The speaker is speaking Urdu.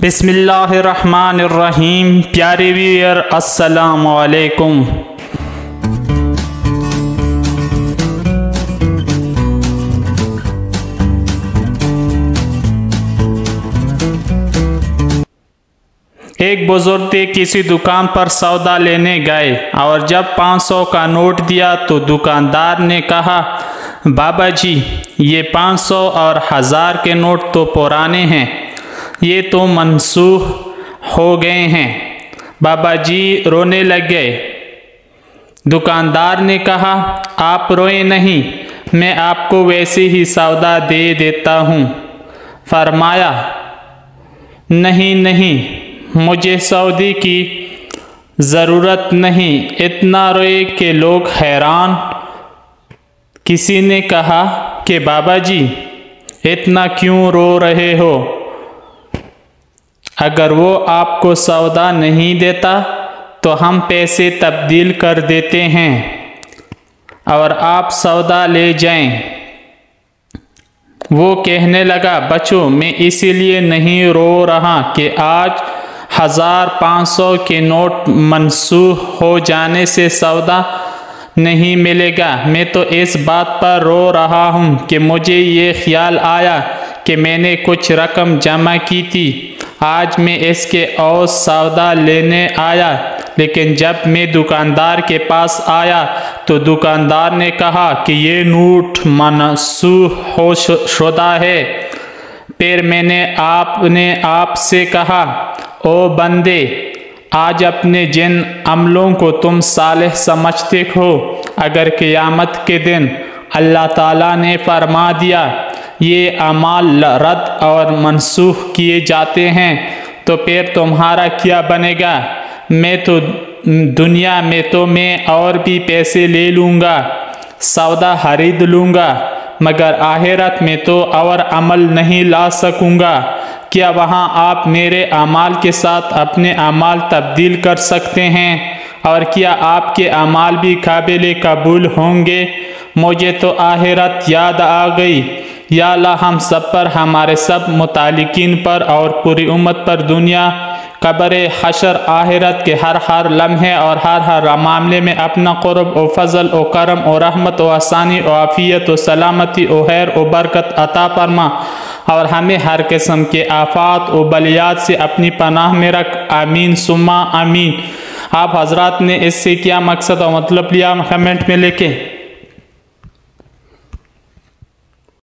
بسم اللہ الرحمن الرحیم۔ پیارے ویور السلام علیکم۔ ایک بزرگ تھے، کسی دکان پر سودا لینے گئے اور جب 500 کا نوٹ دیا تو دکاندار نے کہا، بابا جی یہ 500 اور 1000 کے نوٹ تو پرانے ہیں، یہ تو منسوخ ہو گئے ہیں۔ بابا جی رونے لگے۔ دکاندار نے کہا، آپ روئیں نہیں، میں آپ کو ویسے ہی سودا دے دیتا ہوں۔ فرمایا، نہیں مجھے سودے کی ضرورت نہیں۔ اتنا روئے کہ لوگ حیران۔ کسی نے کہا کہ بابا جی اتنا کیوں رو رہے ہو؟ اگر وہ آپ کو سودا نہیں دیتا تو ہم پیسے تبدیل کر دیتے ہیں اور آپ سودا لے جائیں۔ وہ کہنے لگا، بچو میں اسی لیے نہیں رو رہا کہ آج 1500 کے نوٹ منسوخ ہو جانے سے سودا نہیں ملے گا، میں تو اس بات پر رو رہا ہوں کہ مجھے یہ خیال آیا کہ میں نے کچھ رقم جمع کی تھی، آج میں اس کے عوض سودا لینے آیا، لیکن جب میں دکاندار کے پاس آیا تو دکاندار نے کہا کہ یہ نوٹ منسوخ ہو شدہ ہے۔ پھر میں نے آپ سے کہا، او بندے، آج اپنے جن عملوں کو تم صالح سمجھتے ہو، اگر قیامت کے دن اللہ تعالیٰ نے فرما دیا یہ اعمال رد اور منسوخ کیے جاتے ہیں تو پھر تمہارا کیا بنے گا؟ میں تو دنیا میں تو میں اور بھی پیسے لے لوں گا، سودا خرید لوں گا، مگر آخرت میں تو اور عمل نہیں لا سکوں گا۔ کیا وہاں آپ میرے اعمال کے ساتھ اپنے اعمال تبدیل کر سکتے ہیں؟ اور کیا آپ کے اعمال بھی قابل قبول ہوں گے؟ مجھے تو آخرت یاد آ گئی۔ یا اللہ ہم سب پر، ہمارے سب متعلقین پر اور پوری امت پر دنیا، قبر، حشر، آخرت کے ہر لمحے اور ہر معاملے میں اپنا قرب و فضل و کرم و رحمت و آسانی و عافیت و سلامتی و خیر و برکت عطا فرما، اور ہمیں ہر قسم کے آفات و بلیات سے اپنی پناہ میں رکھ، آمین ثم آمین۔ آپ حضرات نے اس سے کیا مقصد اور مطلب لیا، کمنٹ میں لکھیں۔